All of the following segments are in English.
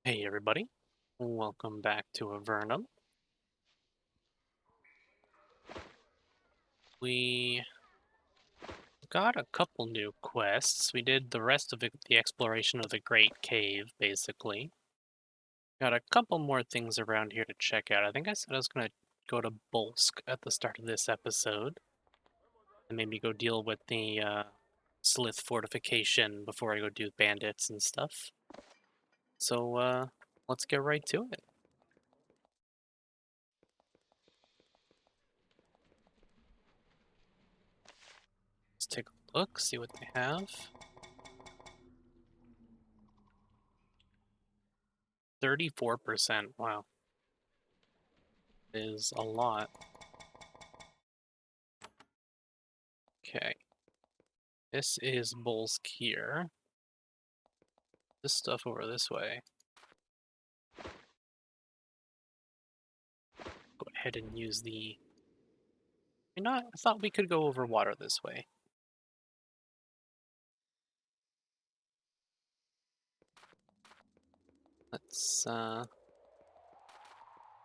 Hey everybody, welcome back to Avernum. We got a couple new quests. We did the rest of the exploration of the Great Cave, basically. Got a couple more things around here to check out. I think I said I was going to go to Bolsk at the start of this episode, and maybe go deal with the Slith fortification before I go do bandits and stuff. So, let's get right to it. Let's take a look, see what they have. 34%, wow. Is a lot. Okay. This is Bolsk here. This stuff over this way. Go ahead and use the... You know, I thought we could go over water this way. Let's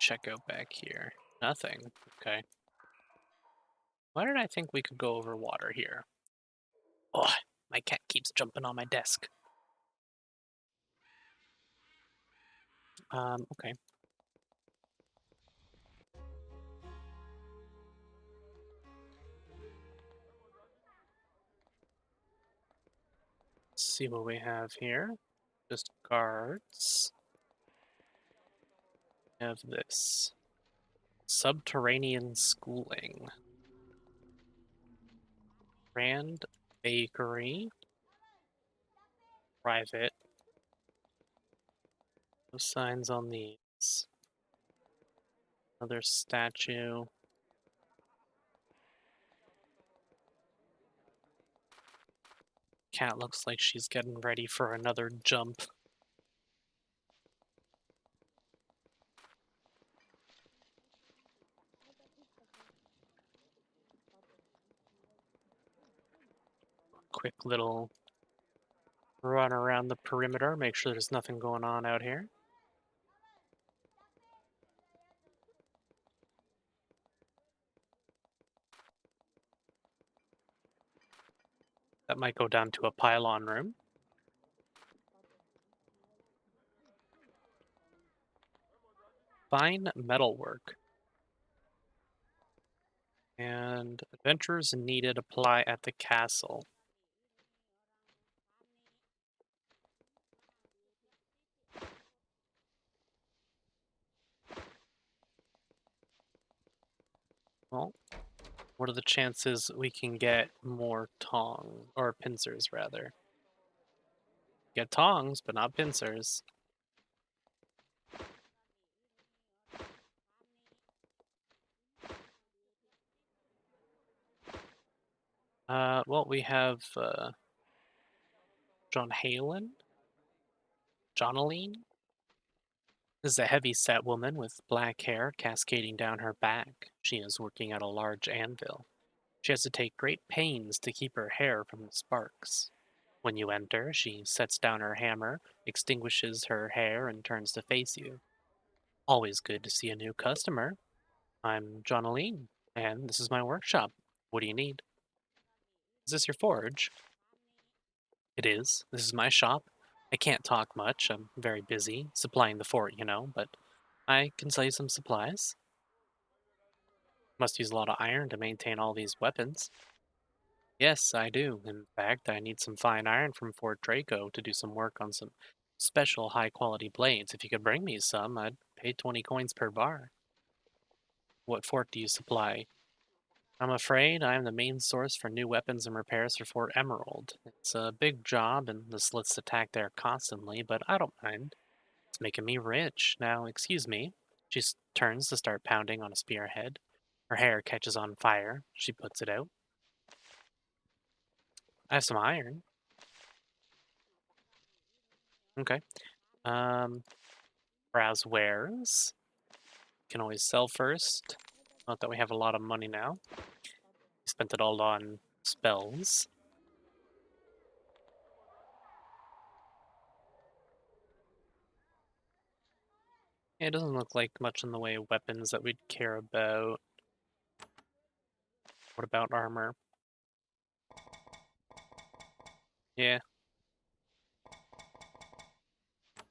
check out back here. Nothing. Okay. Why did I think we could go over water here? Oh, my cat keeps jumping on my desk. Okay. Let's see what we have here. Just guards. We have this. Subterranean schooling. Grand Bakery. Private. No signs on these. Another statue. Cat looks like she's getting ready for another jump. Quick little run around the perimeter, make sure there's nothing going on out here. That might go down to a pylon room. Fine metalwork. And adventurers needed apply at the castle. Well, what are the chances we can get more tongs, or pincers rather? Get tongs, but not pincers. Well, we have Jonaline? Jonaline? This is a heavy-set woman with black hair cascading down her back. She is working at a large anvil. She has to take great pains to keep her hair from the sparks. When you enter, she sets down her hammer, extinguishes her hair, and turns to face you. Always good to see a new customer. I'm Jonaline, and this is my workshop. What do you need? Is this your forge? It is. This is my shop. I can't talk much. I'm very busy supplying the fort, but I can sell you some supplies. Must use a lot of iron to maintain all these weapons. Yes, I do. In fact, I need some fine iron from Fort Draco to do some work on some special high quality blades. If you could bring me some, I'd pay 20 coins per bar. What fort do you supply? I'm afraid I'm the main source for new weapons and repairs for Fort Emerald. It's a big job and the Slits attack there constantly, but I don't mind. It's making me rich. Now, excuse me. She turns to start pounding on a spearhead. Her hair catches on fire. She puts it out. I have some iron. Okay. Um, browse wares. Can always sell first. Not that we have a lot of money now. Spent it all on spells. It doesn't look like much in the way of weapons that we'd care about. What about armor? Yeah,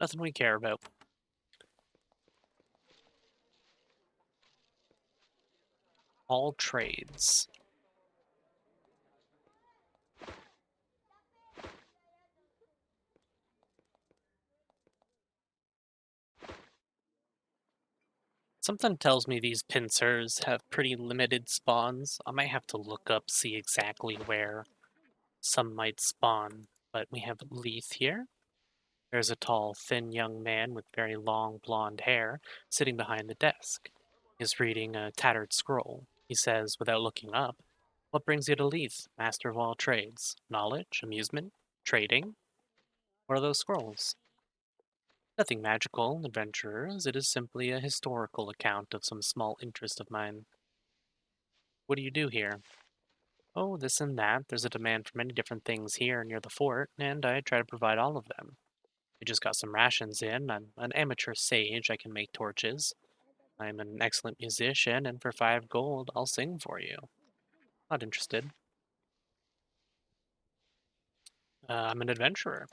nothing we care about. All trades. Something tells me these pincers have pretty limited spawns. I might have to look up, see exactly where some might spawn. But we have Leith here. There's a tall, thin young man with very long blonde hair sitting behind the desk. He's reading a tattered scroll. He says, without looking up, "What brings you to Leith, master of all trades? Knowledge? Amusement? Trading? What are those scrolls?" "Nothing magical, adventurers. It is simply a historical account of some small interest of mine." "What do you do here?" "Oh, this and that. There's a demand for many different things here near the fort, and I try to provide all of them. We just got some rations in. I'm an amateur sage. I can make torches. I'm an excellent musician, and for 5 gold, I'll sing for you." "Not interested." "I'm an adventurer."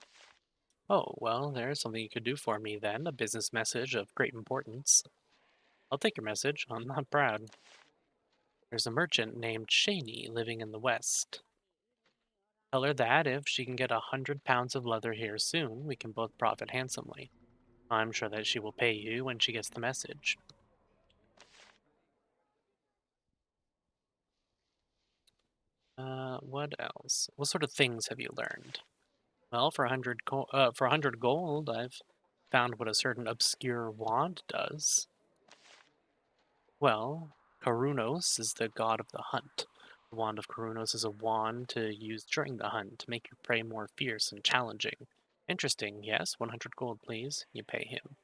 "Oh, well, there's something you could do for me then. A business message of great importance." "I'll take your message. I'm not proud." "There's a merchant named Shaney living in the west. Tell her that if she can get 100 pounds of leather here soon, we can both profit handsomely. I'm sure that she will pay you when she gets the message." What else? What sort of things have you learned?" "Well, for 100 gold, I've found what a certain obscure wand does." "Well, Karunos is the god of the hunt. The wand of Karunos is a wand to use during the hunt to make your prey more fierce and challenging." "Interesting, yes. 100 gold, please." You pay him.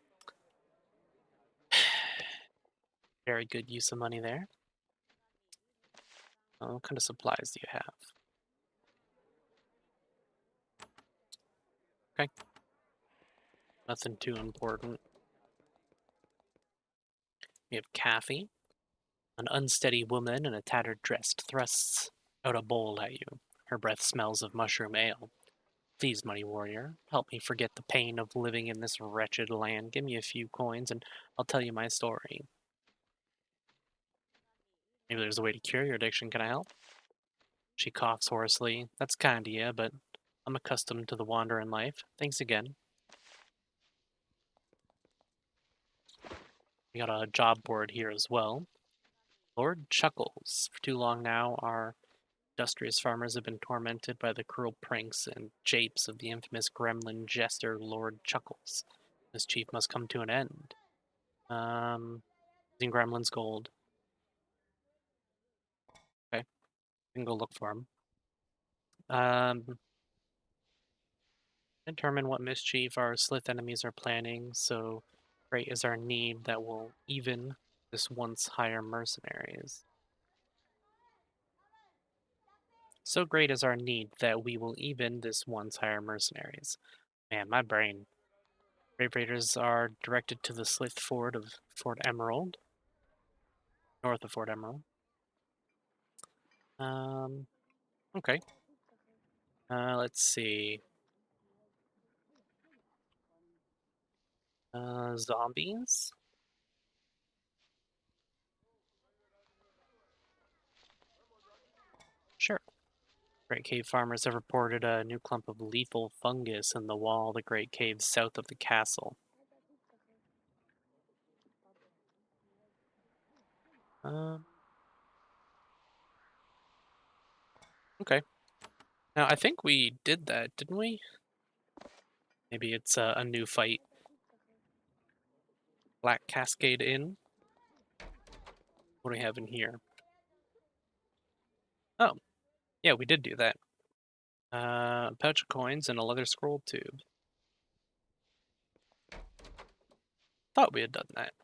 Very good use of money there. What kind of supplies do you have? Okay, nothing too important. We have Cathy. An unsteady woman in a tattered dress thrusts out a bowl at you. Her breath smells of mushroom ale. "Please, money warrior, help me forget the pain of living in this wretched land. Give me a few coins and I'll tell you my story." "Maybe there's a way to cure your addiction. Can I help?" She coughs hoarsely. "That's kind of you, but I'm accustomed to the wandering life. Thanks again." We got a job board here as well. Lord Chuckles. For too long now, our industrious farmers have been tormented by the cruel pranks and japes of the infamous gremlin jester Lord Chuckles. This chief must come to an end. Using Gremlin's gold. Okay, we can go look for him. Determine what mischief our Slith enemies are planning. So great is our need that will even this once hire mercenaries. So great is our need that we will even this once hire mercenaries. Man, my brain. Brave Raiders are directed to the Slith Fort of Fort Emerald, north of Fort Emerald. Um, okay. Let's see. Zombies? Sure. Great Cave farmers have reported a new clump of lethal fungus in the wall of the Great Cave south of the castle. Um, okay. Now, I think we did that, didn't we? Maybe it's a new fight. Black Cascade Inn. What do we have in here? Oh, yeah, we did do that. A pouch of coins and a leather scroll tube. Thought we had done that.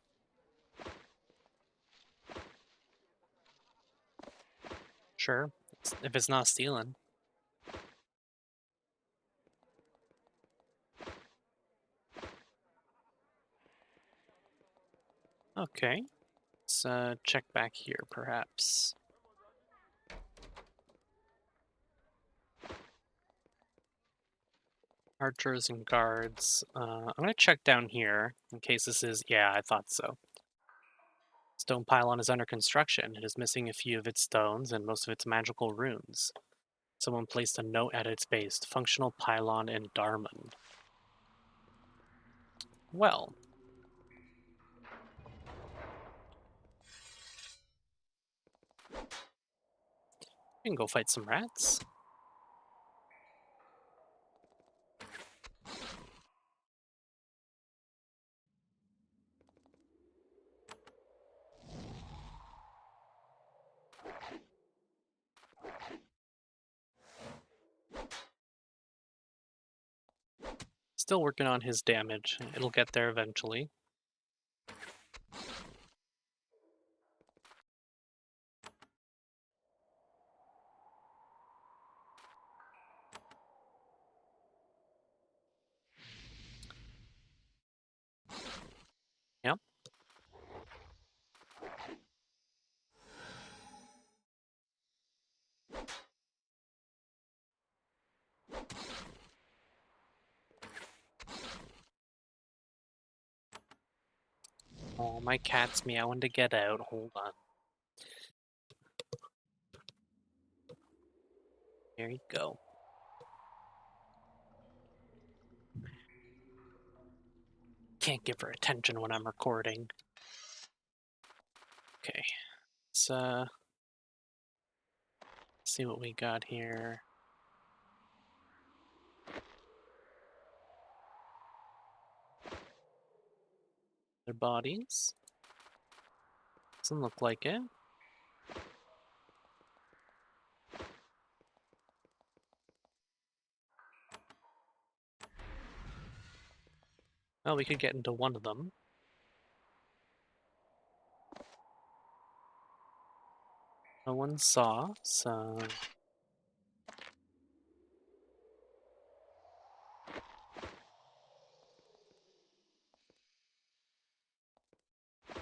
Sure, if it's not stealing. Okay, let's check back here, perhaps. Archers and guards. I'm going to check down here in case this is... Yeah, I thought so. Stone pylon is under construction. It is missing a few of its stones and most of its magical runes. Someone placed a note at its base. Functional pylon in Darman. Well, we can go fight some rats. Still working on his damage. It'll get there eventually. Yep. Oh, my cat's meowing to get out. Hold on. There you go. Can't give her attention when I'm recording. Okay. Let's see what we got here. Their bodies. Doesn't look like it. Well, we could get into one of them. No one saw, so...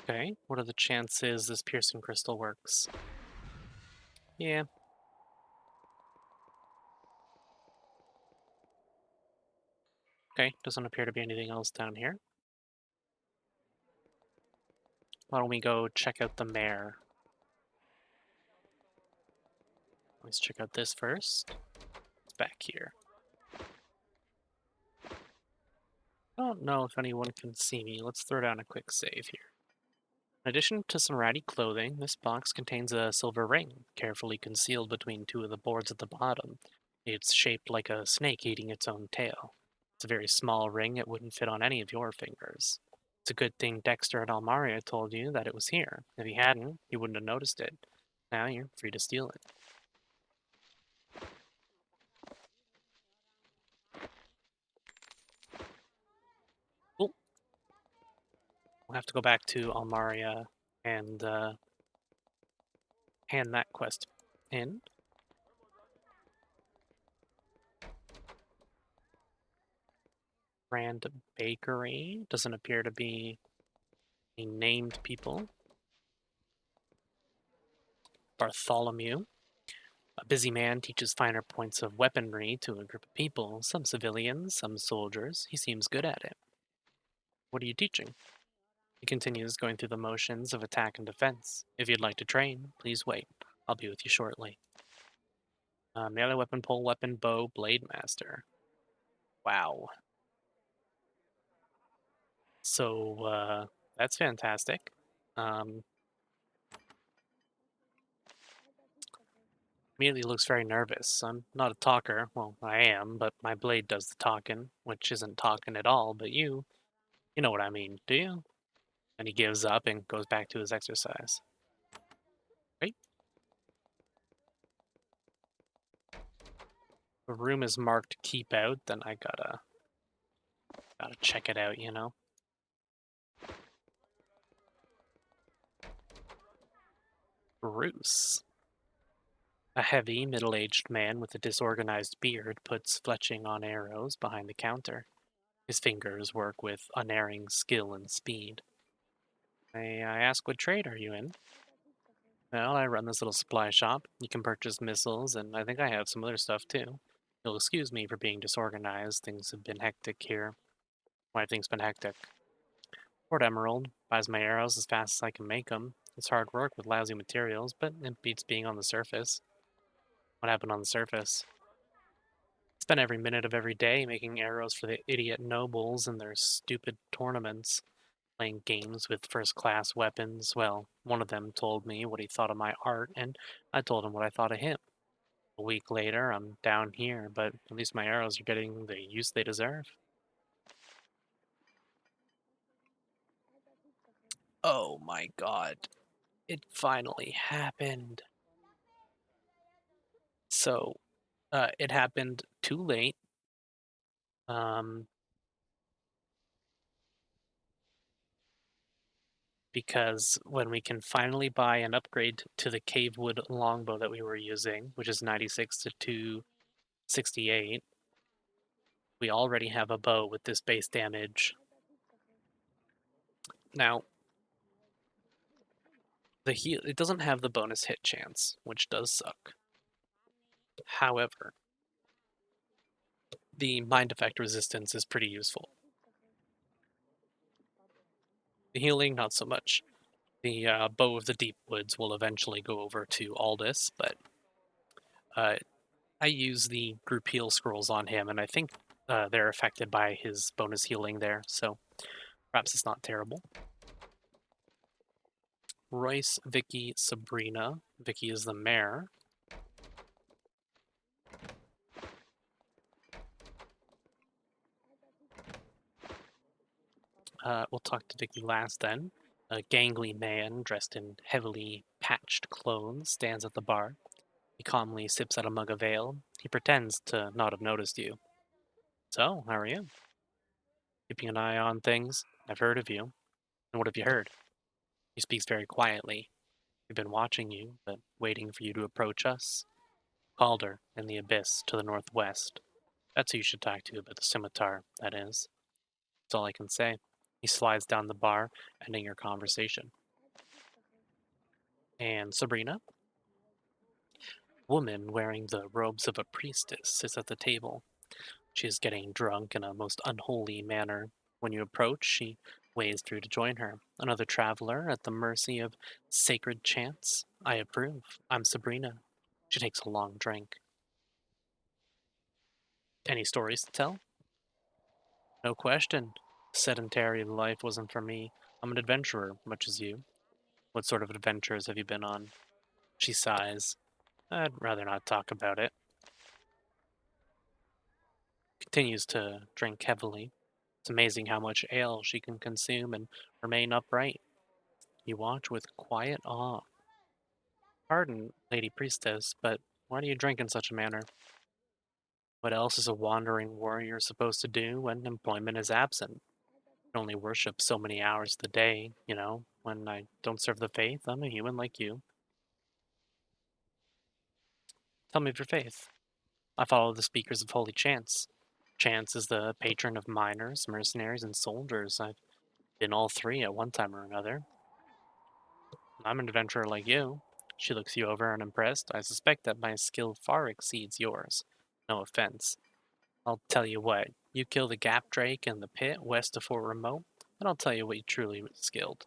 Okay, what are the chances this piercing crystal works? Yeah. Okay, doesn't appear to be anything else down here. Why don't we go check out the mare? Let's check out this first. It's back here. I don't know if anyone can see me. Let's throw down a quick save here. In addition to some ratty clothing, this box contains a silver ring, carefully concealed between two of the boards at the bottom. It's shaped like a snake eating its own tail. It's a very small ring, it wouldn't fit on any of your fingers. It's a good thing Dexter and Almaria told you that it was here. If he hadn't, you wouldn't have noticed it. Now you're free to steal it. Oh, we'll have to go back to Almaria and hand that quest in. Grand Bakery. Doesn't appear to be any named people. Bartholomew. A busy man teaches finer points of weaponry to a group of people, some civilians, some soldiers. He seems good at it. What are you teaching? He continues, going through the motions of attack and defense. If you'd like to train, please wait. I'll be with you shortly. Melee weapon, pole weapon, bow, blade master. Wow. So, that's fantastic. Immediately looks very nervous. I'm not a talker. Well, I am, but my blade does the talking, which isn't talking at all, but you know what I mean, do you? And he gives up and goes back to his exercise. Right? The room is marked keep out, then I gotta check it out, you know? Bruce. A heavy, middle-aged man with a disorganized beard puts fletching on arrows behind the counter. His fingers work with unerring skill and speed. May I ask what trade are you in? Well, I run this little supply shop. You can purchase missiles, and I think I have some other stuff too. You'll excuse me for being disorganized. Things have been hectic here. Why have things been hectic? Port Emerald buys my arrows as fast as I can make them. It's hard work with lousy materials, but it beats being on the surface. What happened on the surface? Spent every minute of every day making arrows for the idiot nobles and their stupid tournaments, playing games with first-class weapons. Well, one of them told me what he thought of my art, and I told him what I thought of him. A week later, I'm down here, but at least my arrows are getting the use they deserve. Oh my god. It finally happened. So, it happened too late. Um, because when we can finally buy an upgrade to the cavewood longbow that we were using, which is 96 to 268, we already have a bow with this base damage. Now, the heal it doesn't have the bonus hit chance, which does suck. However, the mind effect resistance is pretty useful. The healing, not so much. The bow of the deep woods will eventually go over to Aldous, but uh, I use the group heal scrolls on him, and I think they're affected by his bonus healing there, so perhaps it's not terrible. Royce, Vicky, Sabrina. Vicky is the mare. We'll talk to Vicky last then. A gangly man dressed in heavily patched clothes stands at the bar. He calmly sips out a mug of ale. He pretends to not have noticed you. So, how are you? Keeping an eye on things? I've heard of you. And what have you heard? He speaks very quietly. We've been watching you, but waiting for you to approach us. Calder in the abyss to the northwest. That's who you should talk to about the scimitar, that is. That's all I can say. He slides down the bar, ending your conversation. And Sabrina, woman wearing the robes of a priestess, sits at the table. She is getting drunk in a most unholy manner. When you approach, she waves through to join her. Another traveler at the mercy of sacred chance? I approve. I'm Sabrina. She takes a long drink. Any stories to tell? No question. Sedentary life wasn't for me. I'm an adventurer, much as you. What sort of adventures have you been on? She sighs. I'd rather not talk about it. Continues to drink heavily. It's amazing how much ale she can consume and remain upright. You watch with quiet awe. Pardon, Lady Priestess, but why do you drink in such a manner? What else is a wandering warrior supposed to do when employment is absent? You can only worship so many hours of the day, you know. When I don't serve the faith, I'm a human like you. Tell me of your faith. I follow the speakers of Holy Chance. Chance is the patron of miners, mercenaries, and soldiers. I've been all three at one time or another. I'm an adventurer like you. She looks you over unimpressed. I suspect that my skill far exceeds yours. No offense. I'll tell you what, you kill the Gap Drake in the pit west of Fort Remote, and I'll tell you what you truly skilled.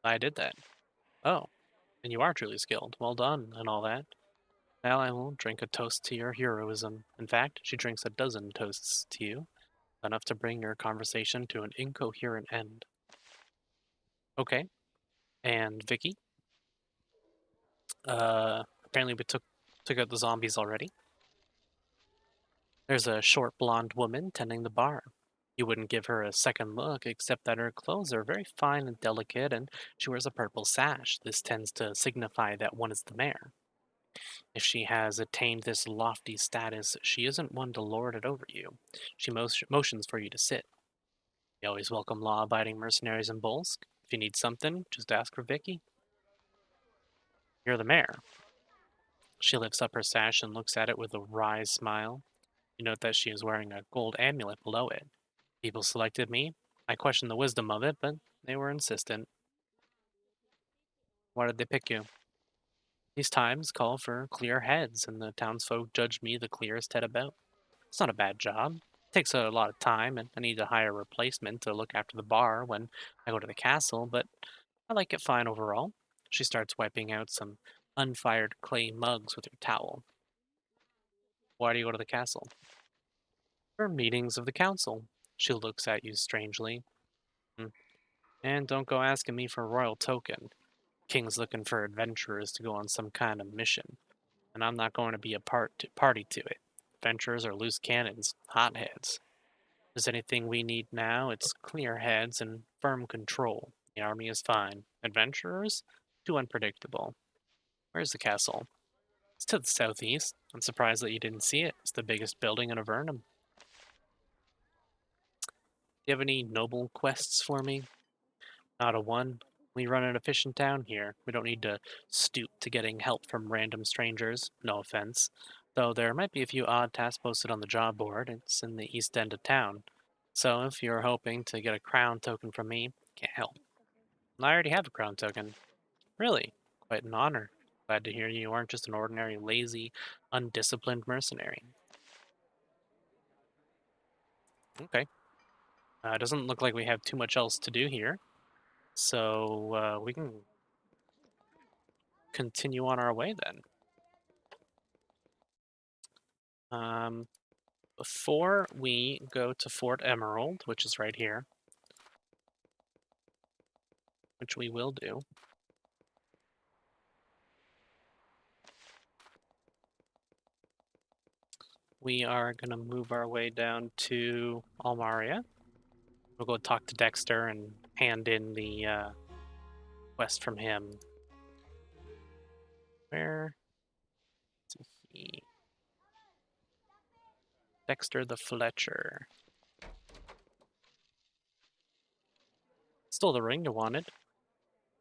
I did that. Oh, and you are truly skilled. Well done, and all that. Now I will drink a toast to your heroism. In fact, she drinks a dozen toasts to you, enough to bring your conversation to an incoherent end. Okay, and Vicky? Apparently we took out the zombies already. There's a short blonde woman tending the bar. You wouldn't give her a second look, except that her clothes are very fine and delicate, and she wears a purple sash. This tends to signify that one is the mayor. If she has attained this lofty status, she isn't one to lord it over you. She motions for you to sit. We always welcome law-abiding mercenaries in Bolsk. If you need something, just ask for Vicky. You're the mayor. She lifts up her sash and looks at it with a wry smile. You note that she is wearing a gold amulet below it. People selected me. I question the wisdom of it, but They were insistent. Why did they pick you? These times call for clear heads, and the townsfolk judge me the clearest head about. It's not a bad job. Takes a lot of time, and I need to hire a replacement to look after the bar when I go to the castle, but I like it fine overall. She starts wiping out some unfired clay mugs with her towel. Why do you go to the castle? For meetings of the council. She looks at you strangely. "Hmm. And don't go asking me for a royal token. King's looking for adventurers to go on some kind of mission, and I'm not going to be a party to it. Adventurers are loose cannons, hotheads. If there's anything we need now, it's clear heads and firm control. The army is fine. Adventurers? Too unpredictable. Where's the castle? It's to the southeast. I'm surprised that you didn't see it. It's the biggest building in Avernum. Do you have any noble quests for me? Not a one. We run an efficient town here. We don't need to stoop to getting help from random strangers. No offense. Though there might be a few odd tasks posted on the job board. It's in the east end of town. So if you're hoping to get a crown token from me, can't help. I already have a crown token. Really? Quite an honor. Glad to hear you aren't just an ordinary, lazy, undisciplined mercenary. Okay. Doesn't look like we have too much else to do here. So we can continue on our way then. Um, Before we go to Fort Emerald, which is right here, which we will do, we are going to move our way down to Almaria. We'll go talk to Dexter and hand in the quest from him. Where is he? Dexter the Fletcher. Stole the ring you wanted.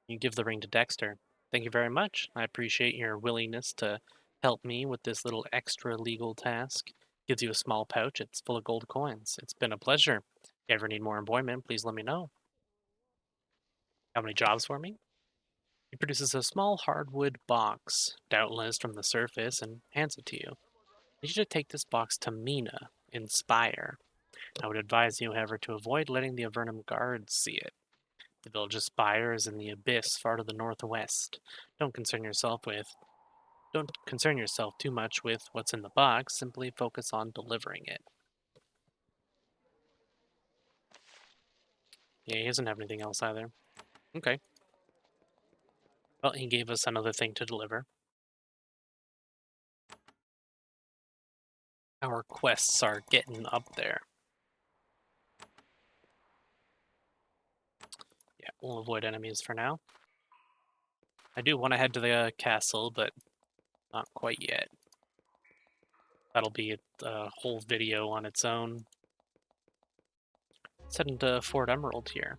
You give the ring to Dexter. Thank you very much. I appreciate your willingness to help me with this little extra legal task. Gives you a small pouch. It's full of gold coins. It's been a pleasure. If you ever need more employment, please let me know. How many jobs for me? He produces a small hardwood box, doubtless from the surface, and hands it to you. You should take this box to Mina in Spire. I would advise you, however, to avoid letting the Avernum guards see it. The village of Spire is in the abyss far to the northwest. Don't concern yourself too much with what's in the box, simply focus on delivering it. Yeah, he doesn't have anything else either. Okay. Well, he gave us another thing to deliver. Our quests are getting up there. Yeah, we'll avoid enemies for now. I do want to head to the castle, but not quite yet. That'll be a whole video on its own. Let's head into Fort Emerald here.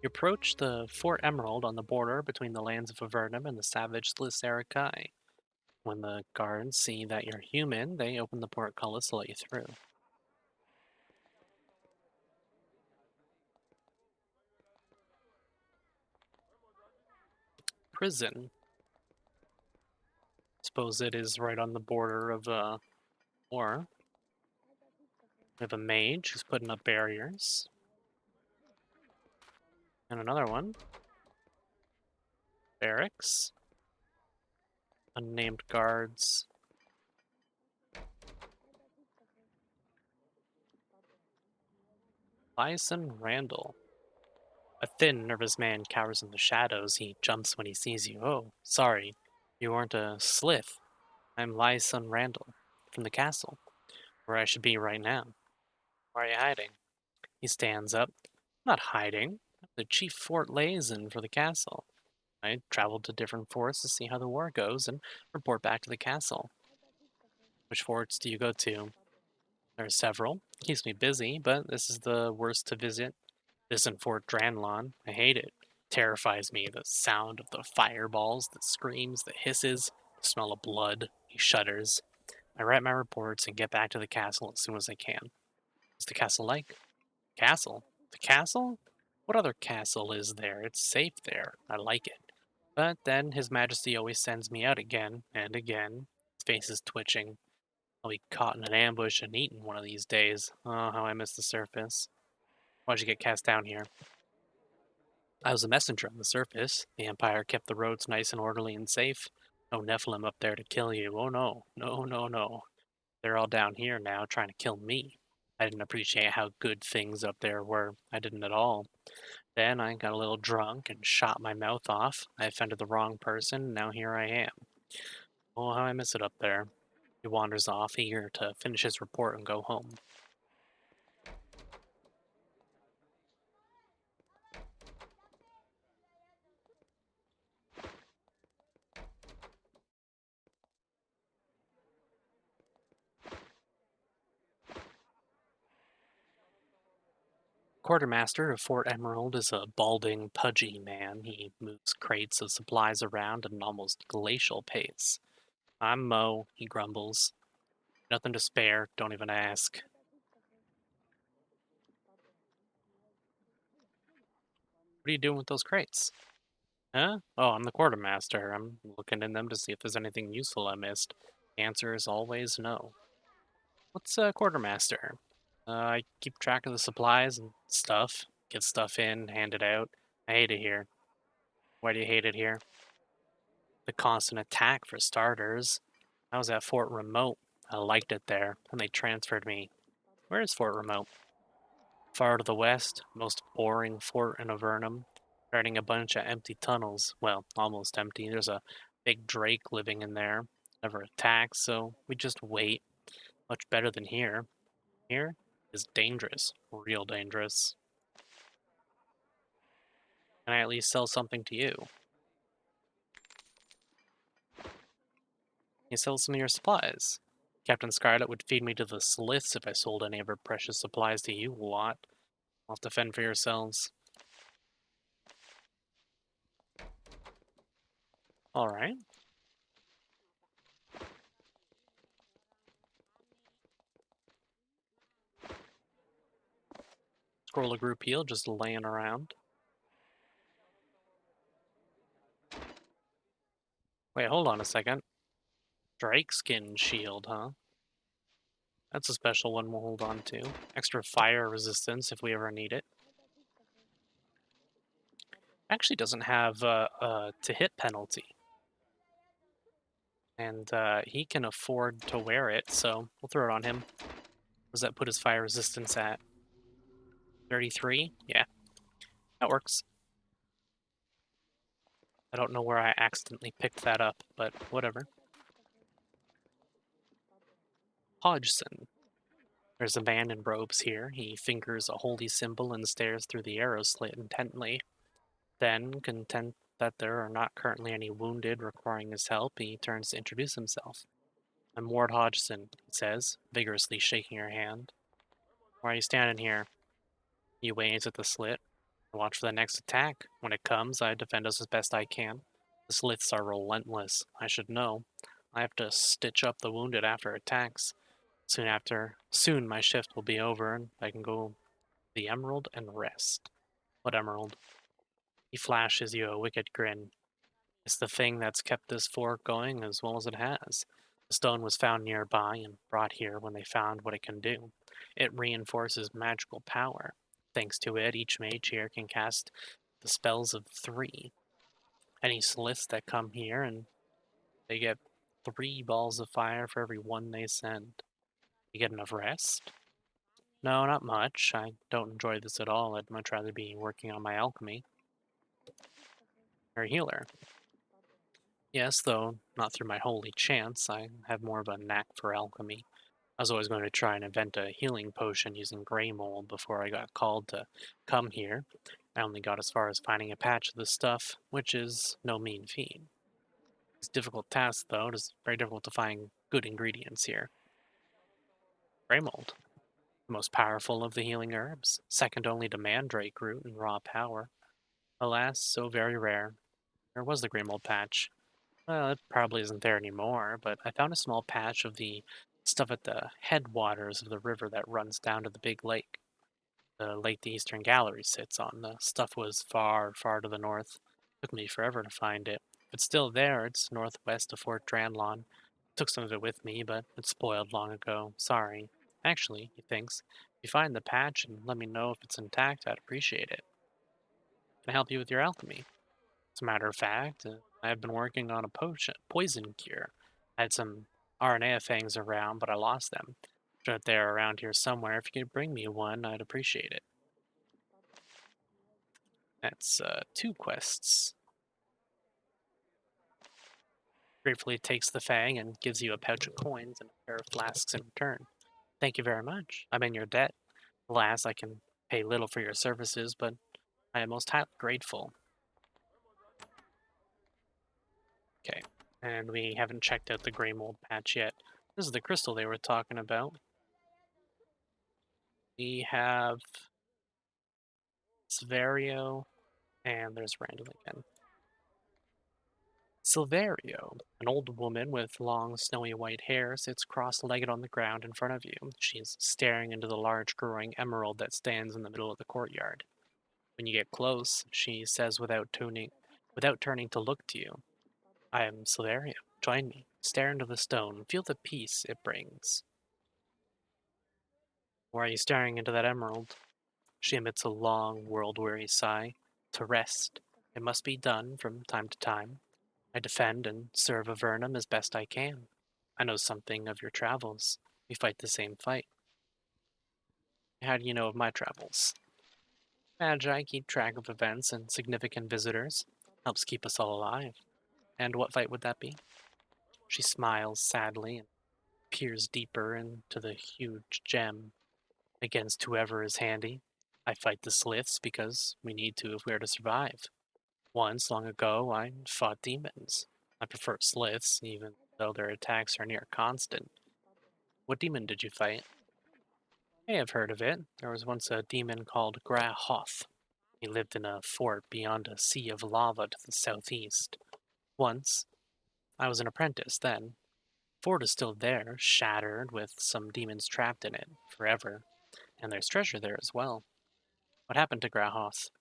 You approach the Fort Emerald on the border between the lands of Avernum and the savage Slith. When the guards see that you're human, they open the portcullis to let you through. Prison. Suppose it is right on the border of war. We have a mage who's putting up barriers. And another one. Barracks. Unnamed guards. Landon Randall. A thin, nervous man cowers in the shadows. He jumps when he sees you. Oh, sorry. You aren't a Slith. I'm Landon Randall, from the castle, where I should be right now. Why are you hiding? He stands up. I'm not hiding. I'm the chief fort liaison for the castle. I traveled to different forts to see how the war goes and report back to the castle. Which forts do you go to? There are several. Keeps me busy, but this is the worst to visit. This in Fort Dranlon. I hate it. Terrifies me. The sound of the fireballs, the screams, the hisses, the smell of blood. He shudders. I write my reports and get back to the castle as soon as I can. What's the castle like? Castle? The castle? What other castle is there? It's safe there. I like it. But then His Majesty always sends me out again and again. His face is twitching. I'll be caught in an ambush and eaten one of these days. Oh, how I miss the surface. Why'd you get cast down here? I was a messenger on the surface. The Empire kept the roads nice and orderly and safe. No Nephilim up there to kill you. Oh no, no, no, no. They're all down here now trying to kill me. I didn't appreciate how good things up there were. I didn't at all. Then I got a little drunk and shot my mouth off. I offended the wrong person, and now here I am. Oh, how I miss it up there. He wanders off, eager to finish his report and go home. Quartermaster of Fort Emerald is a balding, pudgy man. He moves crates of supplies around at an almost glacial pace. I'm Mo, he grumbles. Nothing to spare, don't even ask. What are you doing with those crates? Huh? Oh, I'm the quartermaster. I'm looking in them to see if there's anything useful I missed. The answer is always no. What's a quartermaster? I keep track of the supplies and stuff. Get stuff in, hand it out. I hate it here. Why do you hate it here? The constant attack, for starters. I was at Fort Remote. I liked it there, and they transferred me. Where is Fort Remote? Far to the west, most boring fort in Avernum, guarding a bunch of empty tunnels. Well, almost empty. There's a big drake living in there. Never attacks, so we just wait. Much better than here. Here is dangerous. Real dangerous. Can I at least sell something to you? You sell some of your supplies. Captain Scarlet would feed me to the Sliths if I sold any of her precious supplies to you. What? I'll have to fend for yourselves. Alright. Scroll of group heal just laying around. Wait, hold on a second. Drake skin shield, huh? That's a special one we'll hold on to. Extra fire resistance if we ever need it. Actually doesn't have a to hit penalty. And he can afford to wear it, so we'll throw it on him. Does that put his fire resistance at 33? Yeah, that works. I don't know where I accidentally picked that up, but whatever. Hodgson. There's a man in robes here. He fingers a holy symbol and stares through the arrow slit intently. Then, content that there are not currently any wounded requiring his help, he turns to introduce himself. I'm Ward Hodgson, he says, vigorously shaking her hand. Why are you standing here? He waves at the slit. I watch for the next attack. When it comes, I defend us as best I can. The slits are relentless. I should know. I have to stitch up the wounded after attacks. Soon my shift will be over and I can go to the Emerald and rest. What Emerald? He flashes you a wicked grin. It's the thing that's kept this fort going as well as it has. The stone was found nearby and brought here when they found what it can do. It reinforces magical power. Thanks to it, each mage here can cast the spells of 3. Any sliths that come here and they get 3 balls of fire for every 1 they send. You get enough rest? No, not much. I don't enjoy this at all. I'd much rather be working on my alchemy. Or a healer. Yes, though not through my holy chance. I have more of a knack for alchemy. I was always going to try and invent a healing potion using gray mold before I got called to come here. I only got as far as finding a patch of the stuff, which is no mean feat. It's a difficult task, though. It is very difficult to find good ingredients here. Gray mold, the most powerful of the healing herbs, second only to mandrake root in raw power. Alas, so very rare. Where was the gray mold patch? Well, it probably isn't there anymore, but I found a small patch of the stuff at the headwaters of the river that runs down to the big lake. the lake the Eastern Gallery sits on. The stuff was far, far to the north. Took me forever to find it. If it's still there, it's northwest of Fort Drandlon. Took some of it with me, but it's spoiled long ago. Sorry. Actually, he thinks, if you find the patch and let me know if it's intact, I'd appreciate it. Can I help you with your alchemy? As a matter of fact, I have been working on a poison cure. I had some RNA fangs around, but I lost them. Sure that they're around here somewhere. If you could bring me one, I'd appreciate it. That's 2 quests. Gratefully takes the fang and gives you a pouch of coins and a pair of flasks in return. Thank you very much. I'm in your debt. Alas, I can pay little for your services, but I am most highly grateful. Okay, and we haven't checked out the gray mold patch yet. This is the crystal they were talking about. We have Silverio, and there's Randall again. Silverio, an old woman with long, snowy white hair, sits cross-legged on the ground in front of you. She is staring into the large, growing emerald that stands in the middle of the courtyard. When you get close, she says without turning to look to you, "I am Silverio. Join me. Stare into the stone. Feel the peace it brings." Why are you staring into that emerald? She emits a long, world-weary sigh. To rest. It must be done from time to time. I defend and serve Avernum as best I can. I know something of your travels. We fight the same fight. How do you know of my travels? Magi keep track of events and significant visitors. Helps keep us all alive. And what fight would that be? She smiles sadly and peers deeper into the huge gem. Against whoever is handy. I fight the Sliths because we need to if we are to survive. Once, long ago, I fought demons. I prefer Sliths, even though their attacks are near constant. What demon did you fight? I have heard of it. There was once a demon called Grahoth. He lived in a fort beyond a sea of lava to the southeast. Once, I was an apprentice then. Fort is still there, shattered, with some demons trapped in it, forever. And there's treasure there as well. What happened to Grahoth?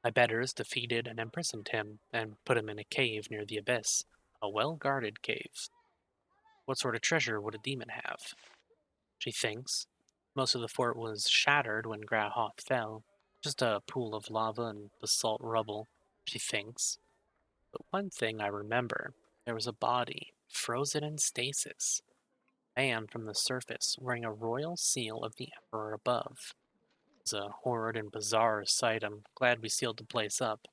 My betters defeated and imprisoned him, and put him in a cave near the abyss. A well-guarded cave. What sort of treasure would a demon have? She thinks. Most of the fort was shattered when Grahoth fell. Just a pool of lava and basalt rubble, she thinks. But one thing I remember, there was a body, frozen in stasis. A man from the surface, wearing a royal seal of the Emperor above. It was a horrid and bizarre sight. I'm glad we sealed the place up.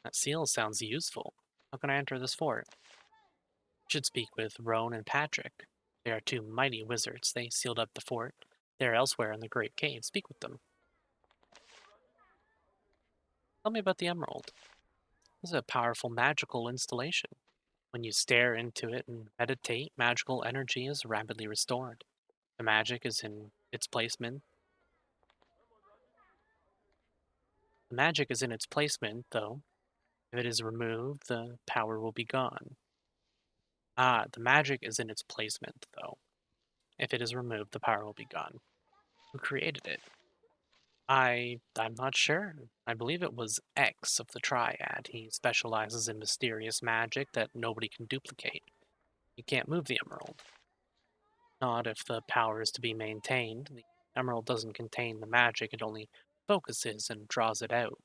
That seal sounds useful. How can I enter this fort? You should speak with Roan and Patrick. They are 2 mighty wizards. They sealed up the fort. They are elsewhere in the Great Cave. Speak with them. Tell me about the emerald. This is a powerful magical installation. When you stare into it and meditate, magical energy is rapidly restored. The magic is in its placement. The magic is in its placement, though. If it is removed, the power will be gone. Ah, the magic is in its placement, though. If it is removed, the power will be gone. Who created it? I'm not sure. I believe it was X of the Triad. He specializes in mysterious magic that nobody can duplicate. You can't move the emerald. Not if the power is to be maintained. The emerald doesn't contain the magic, it only focuses and draws it out.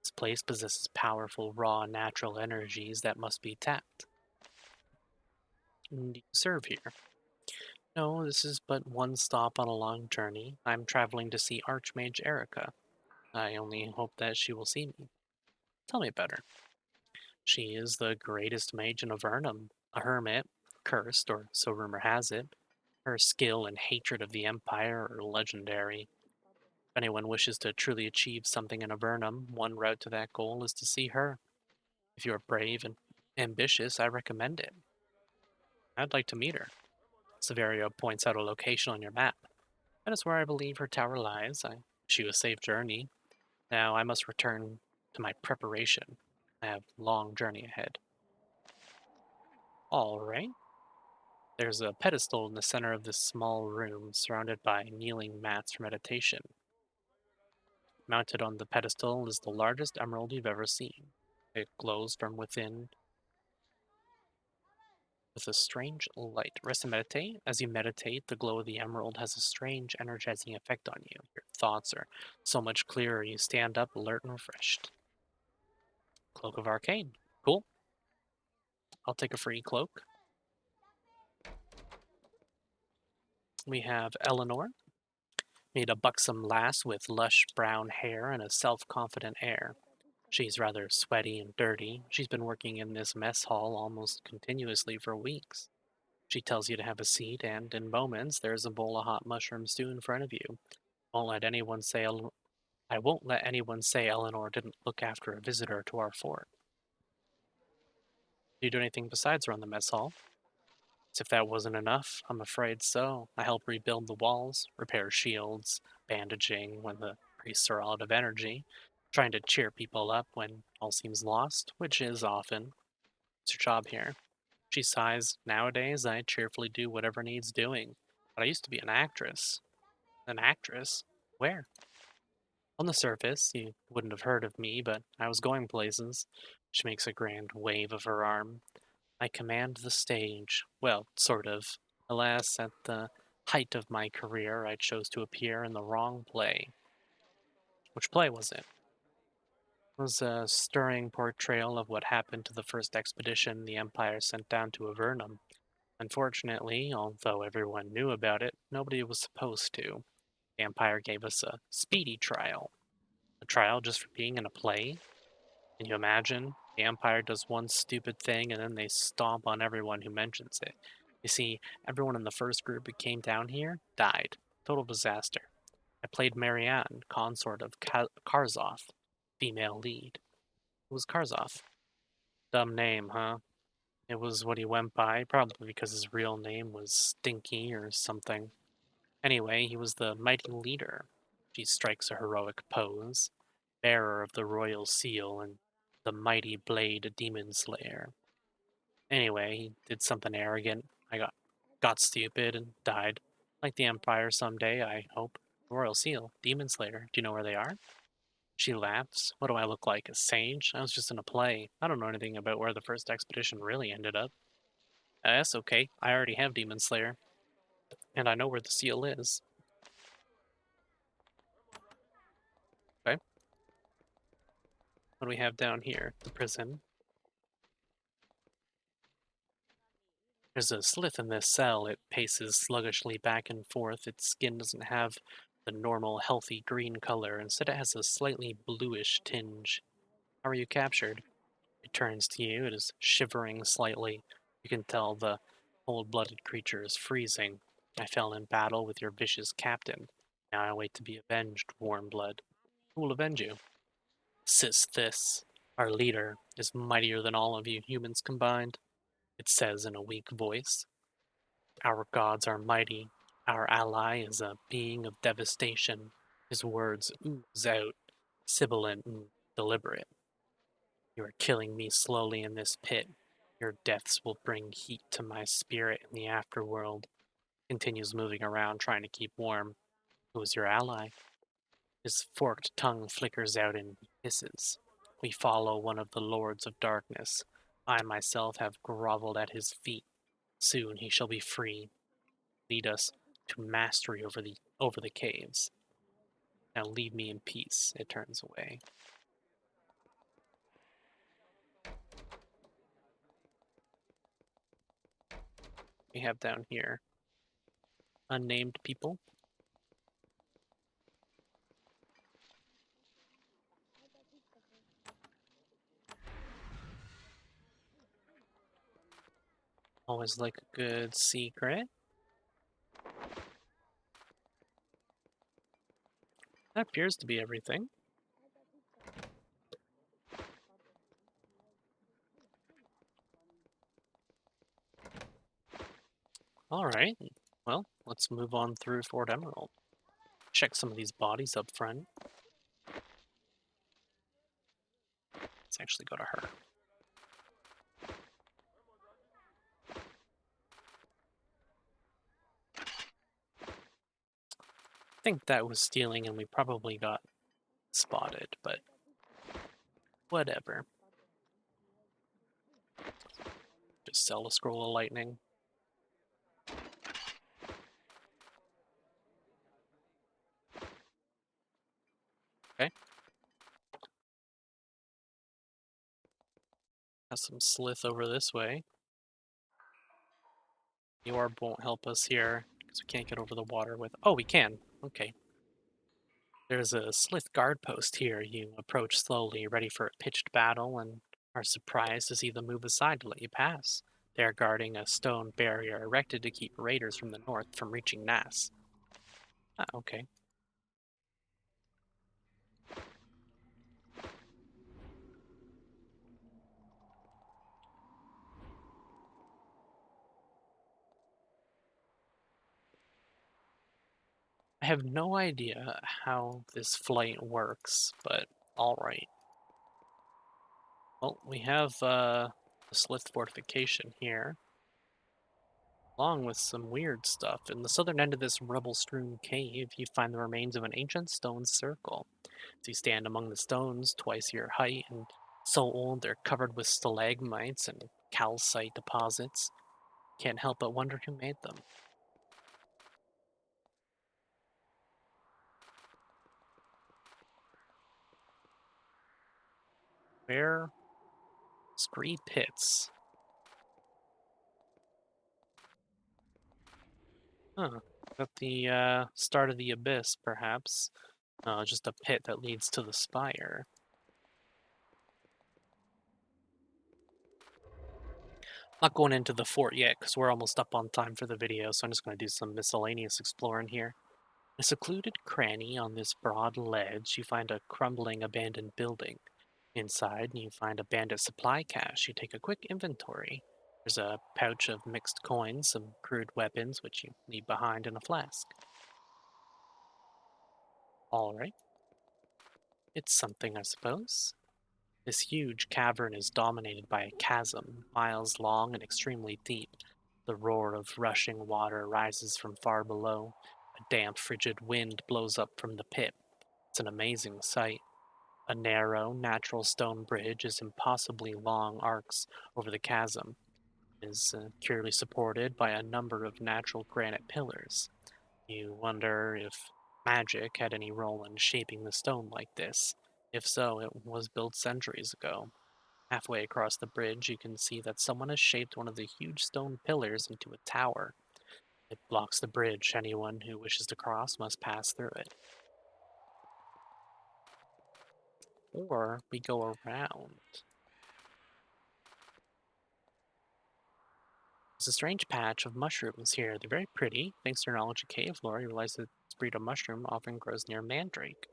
This place possesses powerful, raw, natural energies that must be tapped. And you serve here. No, this is but one stop on a long journey. I'm traveling to see Archmage Erica. I only hope that she will see me. Tell me about her. She is the greatest mage in Avernum, a hermit, cursed, or so rumor has it. Her skill and hatred of the Empire are legendary. If anyone wishes to truly achieve something in Avernum, one route to that goal is to see her. If you are brave and ambitious, I recommend it. I'd like to meet her. Silverio points out a location on your map. That is where I believe her tower lies. I wish you a safe journey. Now I must return to my preparation. I have a long journey ahead. All right. There's a pedestal in the center of this small room, surrounded by kneeling mats for meditation. Mounted on the pedestal is the largest emerald you've ever seen. It glows from within with a strange light. Rest and meditate. As you meditate, the glow of the emerald has a strange energizing effect on you. Your thoughts are so much clearer. You stand up alert and refreshed. Cloak of Arcane. Cool. I'll take a free cloak. We have Eleanor, made a buxom lass with lush brown hair and a self-confident air. She's rather sweaty and dirty. She's been working in this mess hall almost continuously for weeks. She tells you to have a seat, and in moments there's a bowl of hot mushroom stew in front of you. Won't let anyone say I won't let anyone say Eleanor didn't look after a visitor to our fort. Do you do anything besides run the mess hall? As if that wasn't enough, I'm afraid so. I help rebuild the walls, repair shields, bandaging when the priests are out of energy, trying to cheer people up when all seems lost, which is often. It's your job here. She sighs. Nowadays, I cheerfully do whatever needs doing. But I used to be an actress. An actress? Where? On the surface, you wouldn't have heard of me, but I was going places. She makes a grand wave of her arm. I command the stage. Well, sort of. Alas, at the height of my career, I chose to appear in the wrong play. Which play was it? It was a stirring portrayal of what happened to the first expedition the Empire sent down to Avernum. Unfortunately, although everyone knew about it, nobody was supposed to. The Empire gave us a speedy trial. A trial just for being in a play? Can you imagine? The Empire does one stupid thing and then they stomp on everyone who mentions it. You see, everyone in the first group who came down here died. Total disaster. I played Marianne, consort of Karzoth, female lead. Who was Karzoth? Dumb name, huh? It was what he went by, probably because his real name was Stinky or something. Anyway, he was the mighty leader. She strikes a heroic pose, bearer of the royal seal and the mighty blade demon slayer. Anyway, he did something arrogant. I got stupid and died. Like the Empire someday, I hope. Royal seal, demon slayer. Do you know where they are? She laughs. What do I look like, a sage? I was just in a play. I don't know anything about where the first expedition really ended up. That's okay. I already have demon slayer, and I know where the seal is. Okay. What do we have down here? The prison. There's a slith in this cell. It paces sluggishly back and forth. Its skin doesn't have the normal, healthy green color. Instead, it has a slightly bluish tinge. How are you captured? It turns to you. It is shivering slightly. You can tell the cold-blooded creature is freezing. I fell in battle with your vicious captain. Now I wait to be avenged, warm blood. Who will avenge you? This, our leader, is mightier than all of you humans combined, it says in a weak voice. Our gods are mighty. Our ally is a being of devastation. His words ooze out, sibilant and deliberate. You are killing me slowly in this pit. Your deaths will bring heat to my spirit in the afterworld. Continues moving around trying to keep warm. Who is your ally? His forked tongue flickers out in hisses. We follow one of the lords of darkness. I myself have groveled at his feet. Soon he shall be free. Lead us to mastery over the caves. Now leave me in peace. It turns away. We have down here unnamed people. Always like a good secret. That appears to be everything. Alright, well, let's move on through Fort Emerald. Check some of these bodies up front. Let's actually go to her. think that was stealing and we probably got spotted, but whatever. Just sell a scroll of lightning. Okay. Has some Slith over this way. The orb won't help us here because we can't get over the water with. Oh, we can. Okay. There's a Slith guard post here. You approach slowly, ready for a pitched battle, and are surprised to see them move aside to let you pass. They are guarding a stone barrier erected to keep raiders from the north from reaching Nass. Ah, okay. I have no idea how this flight works, but alright. Well, we have a Slith fortification here, along with some weird stuff. In the southern end of this rubble-strewn cave, you find the remains of an ancient stone circle. As you stand among the stones, twice your height, and so old they're covered with stalagmites and calcite deposits, can't help but wonder who made them. Where? Scree pits. Huh. At the start of the abyss, perhaps. Just a pit that leads to the spire. Not going into the fort yet, because we're almost up on time for the video, so I'm just going to do some miscellaneous exploring here. In a secluded cranny on this broad ledge, you find a crumbling abandoned building. Inside, you find a bandit supply cache. You take a quick inventory. There's a pouch of mixed coins, some crude weapons, which you leave behind in a flask. Alright. It's something, I suppose. This huge cavern is dominated by a chasm, miles long and extremely deep. The roar of rushing water rises from far below. A damp, frigid wind blows up from the pit. It's an amazing sight. A narrow, natural stone bridge is impossibly long arcs over the chasm. It is securely supported by a number of natural granite pillars. You wonder if magic had any role in shaping the stone like this. If so, it was built centuries ago. Halfway across the bridge, you can see that someone has shaped one of the huge stone pillars into a tower. It blocks the bridge. Anyone who wishes to cross must pass through it. Or we go around. There's a strange patch of mushrooms here. They're very pretty. Thanks to your knowledge of cave lore, you realize that this breed of mushroom often grows near mandrake.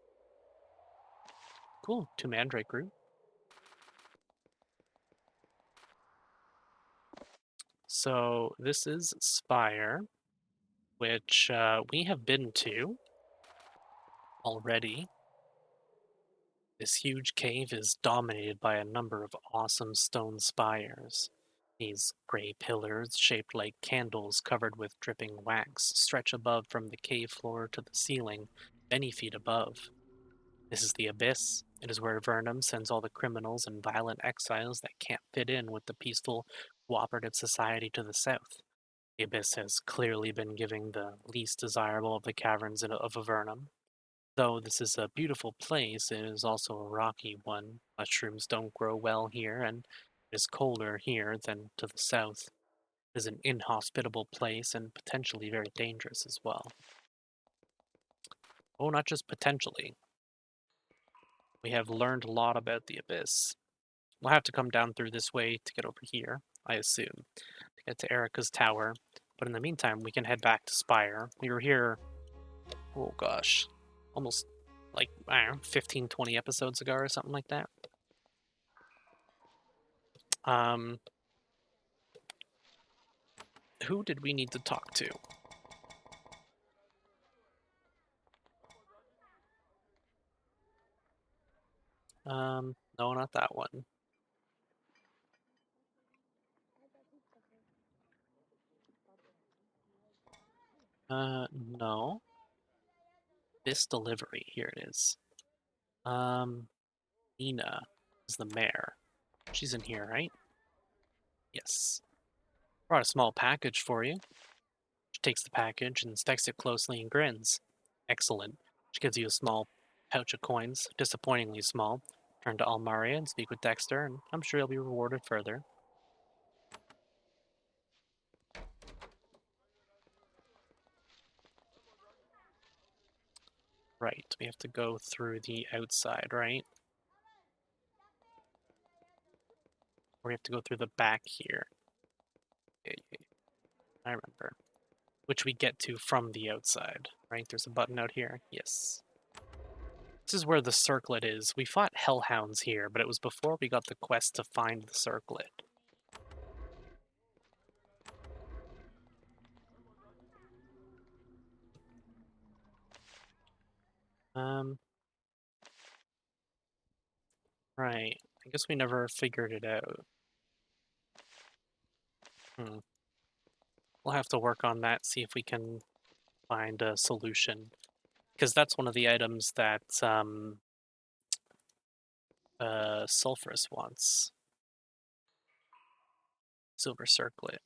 Cool, 2 mandrake root. So this is Spire, which we have been to already. This huge cave is dominated by a number of awesome stone spires. These gray pillars, shaped like candles covered with dripping wax, stretch above from the cave floor to the ceiling, many feet above. This is the Abyss. It is where Avernum sends all the criminals and violent exiles that can't fit in with the peaceful, cooperative society to the south. The Abyss has clearly been giving the least desirable of the caverns of Avernum. Though this is a beautiful place, it is also a rocky one. Mushrooms don't grow well here, and it is colder here than to the south. It is an inhospitable place and potentially very dangerous as well. Oh, not just potentially. We have learned a lot about the Abyss. We'll have to come down through this way to get over here, I assume, to get to Erica's tower. But in the meantime, we can head back to Spire. We were here, oh gosh, almost like, I don't know, 15, 20 episodes ago or something like that. Um, who did we need to talk to? No, not that one. No. This delivery, here it is. Nina is the mayor. She's in here, right? Yes. Brought a small package for you. She takes the package and inspects it closely and grins. Excellent. She gives you a small pouch of coins, disappointingly small. Turn to Almaria and speak with Dexter, and I'm sure you'll be rewarded further. Right, we have to go through the outside, right? Or we have to go through the back here. Yeah, I remember. Which we get to from the outside, right? There's a button out here. Yes. This is where the circlet is. We fought hellhounds here, but it was before we got the quest to find the circlet. Right. I guess we never figured it out. We'll have to work on that, see if we can find a solution. Because that's one of the items that Sulfurous wants. Silver circlet.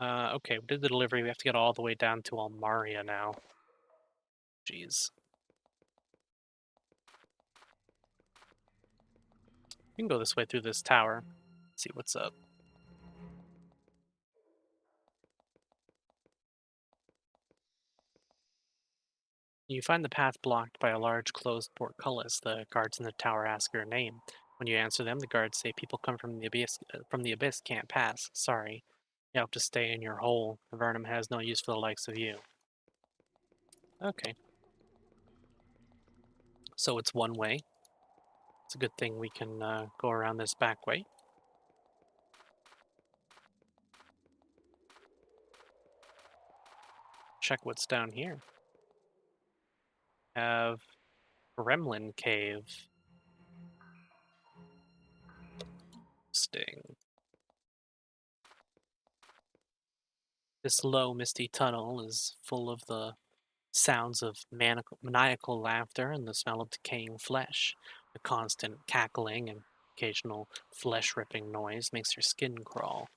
Okay, we did the delivery. We have to get all the way down to Almaria now. Jeez. We can go this way through this tower. See what's up. You find the path blocked by a large closed portcullis. The guards in the tower ask your name. When you answer them, the guards say people come from the abyss can't pass. Sorry. You have to stay in your hole. Avernum has no use for the likes of you. Okay. So it's one way. It's a good thing we can go around this back way. Check what's down here. Have Gremlin Cave. Sting. This low, misty tunnel is full of the sounds of maniacal laughter and the smell of decaying flesh. The constant cackling and occasional flesh-ripping noise makes your skin crawl.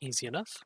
Easy enough.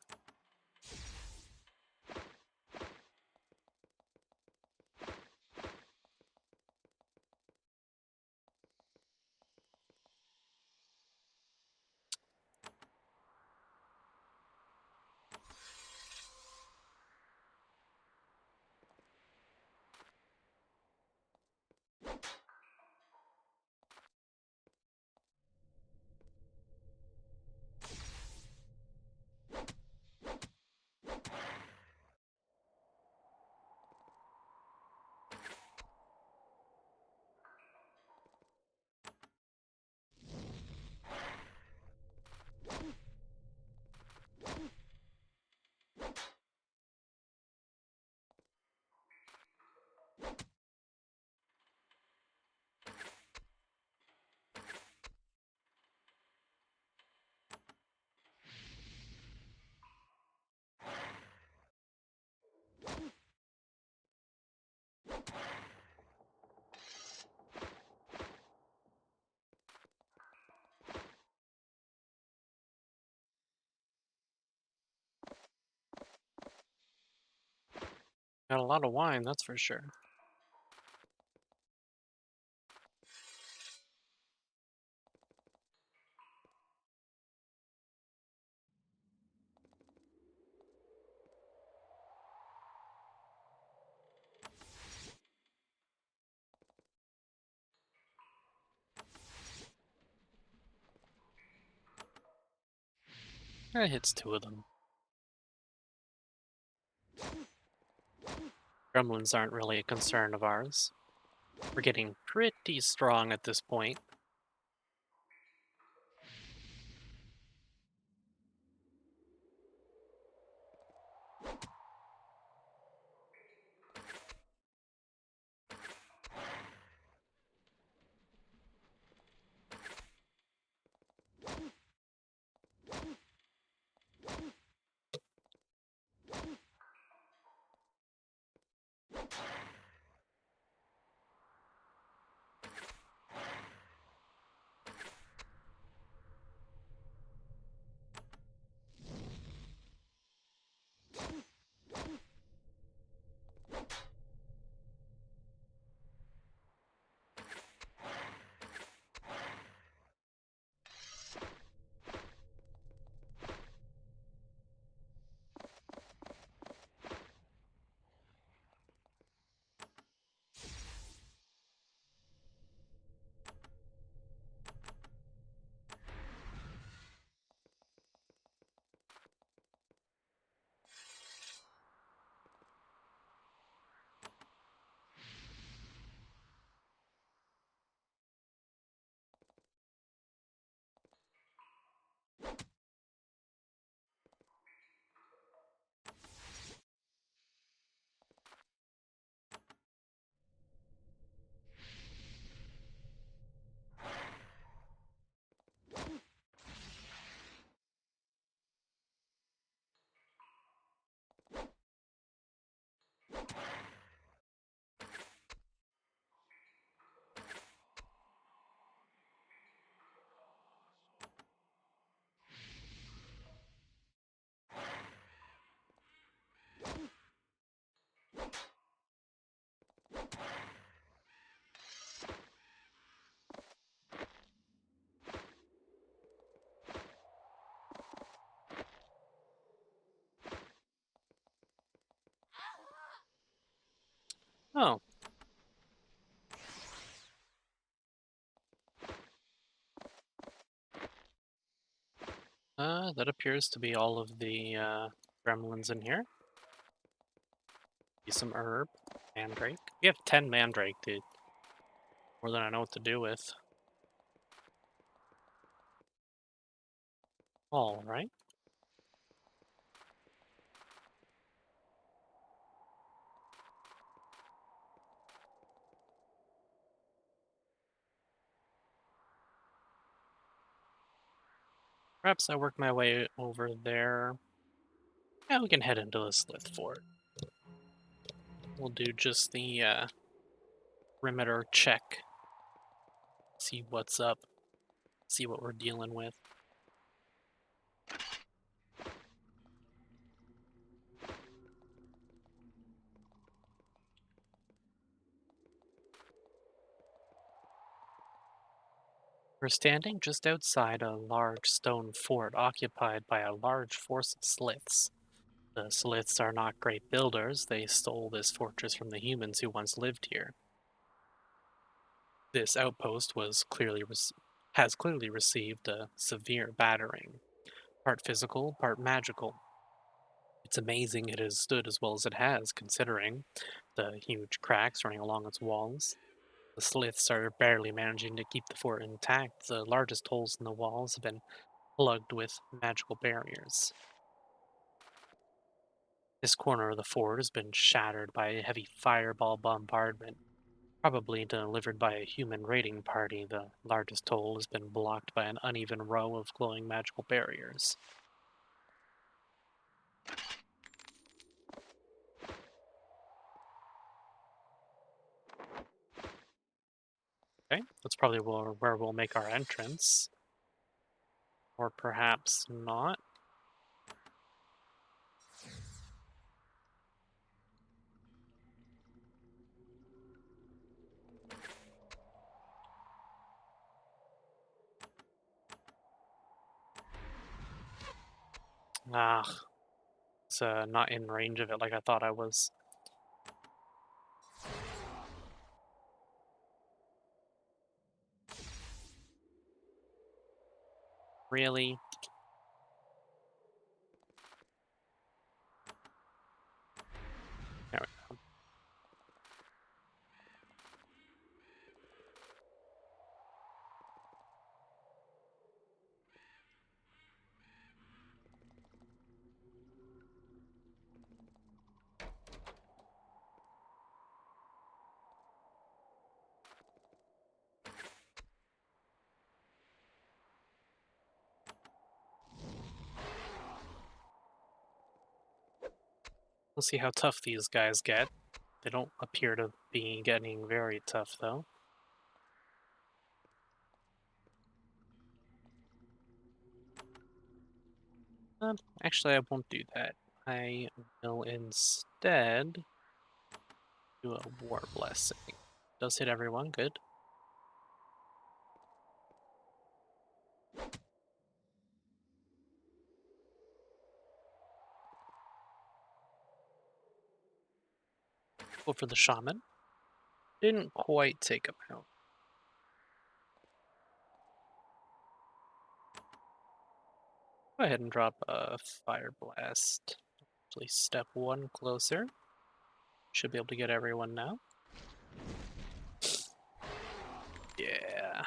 Got a lot of wine, that's for sure. That hits 2 of them. Gremlins aren't really a concern of ours. We're getting pretty strong at this point. Oh, that appears to be all of the gremlins in here. Be some herb, mandrake. We have 10 mandrake, dude. More than I know what to do with. All right. Perhaps I work my way over there. Yeah, we can head into the Slith fort. We'll do just the perimeter check. See what's up. See what we're dealing with. We're standing just outside a large stone fort occupied by a large force of Sliths. The Sliths are not great builders. They stole this fortress from the humans who once lived here. This outpost has clearly received a severe battering, part physical, part magical. It's amazing it has stood as well as it has, considering the huge cracks running along its walls. The Sliths are barely managing to keep the fort intact. The largest holes in the walls have been plugged with magical barriers. This corner of the fort has been shattered by a heavy fireball bombardment, probably delivered by a human raiding party. The largest hole has been blocked by an uneven row of glowing magical barriers. Okay, that's probably where we'll make our entrance. Or perhaps not. Ah, it's not in range of it like I thought I was. Really? We'll see how tough these guys get. They don't appear to be getting very tough, though. Actually, I won't do that. I will instead do a war blessing. Does hit everyone, good. Go for the shaman. Didn't quite take him out. Go ahead and drop a fire blast. Please step one closer. Should be able to get everyone now. Yeah.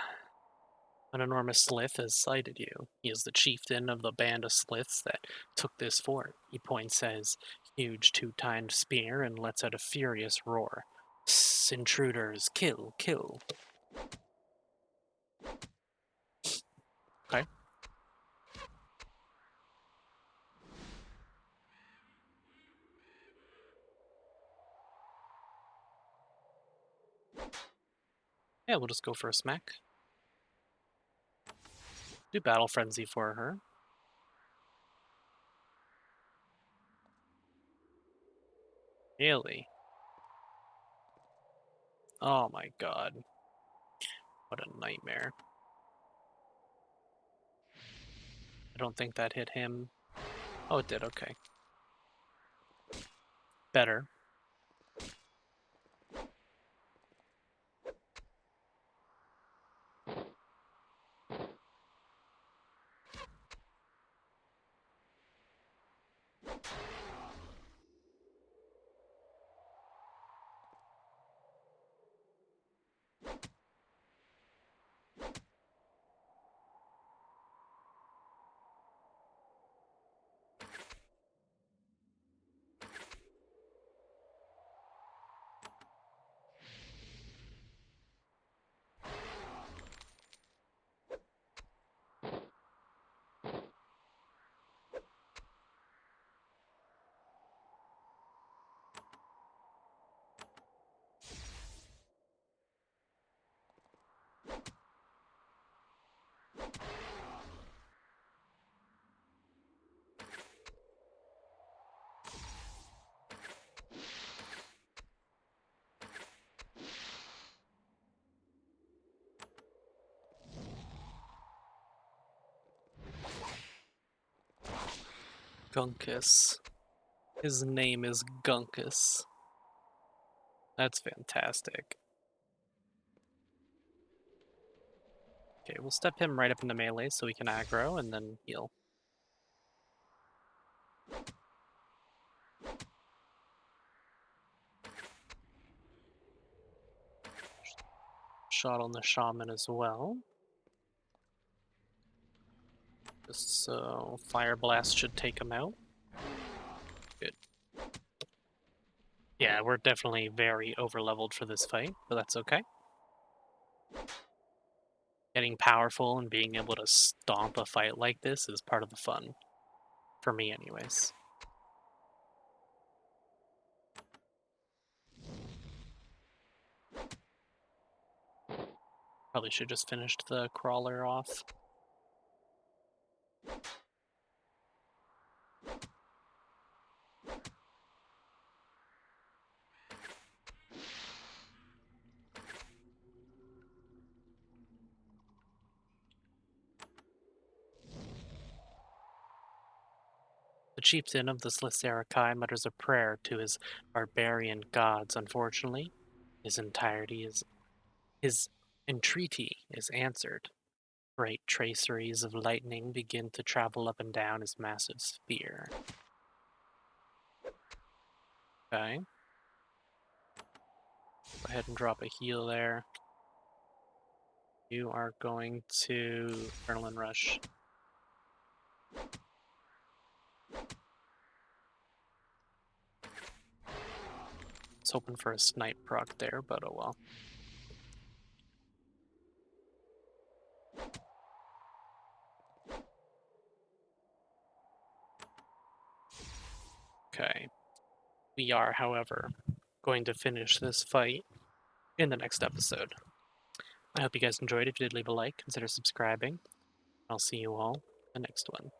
An enormous Slith has sighted you. He is the chieftain of the band of Sliths that took this fort. He points at his huge two-tined spear and lets out a furious roar. Psst, intruders, kill, kill. Okay. Yeah, we'll just go for a smack. Do Battle Frenzy for her. Really? Oh my god. What a nightmare. I don't think that hit him. Oh, it did, okay. Better. Gunkus. His name is Gunkus. That's fantastic. Okay, we'll step him right up into melee so we can aggro and then heal. Shot on the shaman as well. Just so Fire Blast should take him out. Good. Yeah, we're definitely very over-leveled for this fight, but that's okay. Getting powerful and being able to stomp a fight like this is part of the fun. For me, anyways. Probably should just finished the crawler off. The chieftain of the Slith mutters a prayer to his barbarian gods. Unfortunately, his entreaty is answered. Bright traceries of lightning begin to travel up and down his massive spear. Okay. Go ahead and drop a heal there. You are going to Adrenaline Rush. Was hoping for a snipe proc there, but oh well. Okay. We are, however, going to finish this fight in the next episode. I hope you guys enjoyed. If you did, leave a like, consider subscribing. I'll see you all in the next one.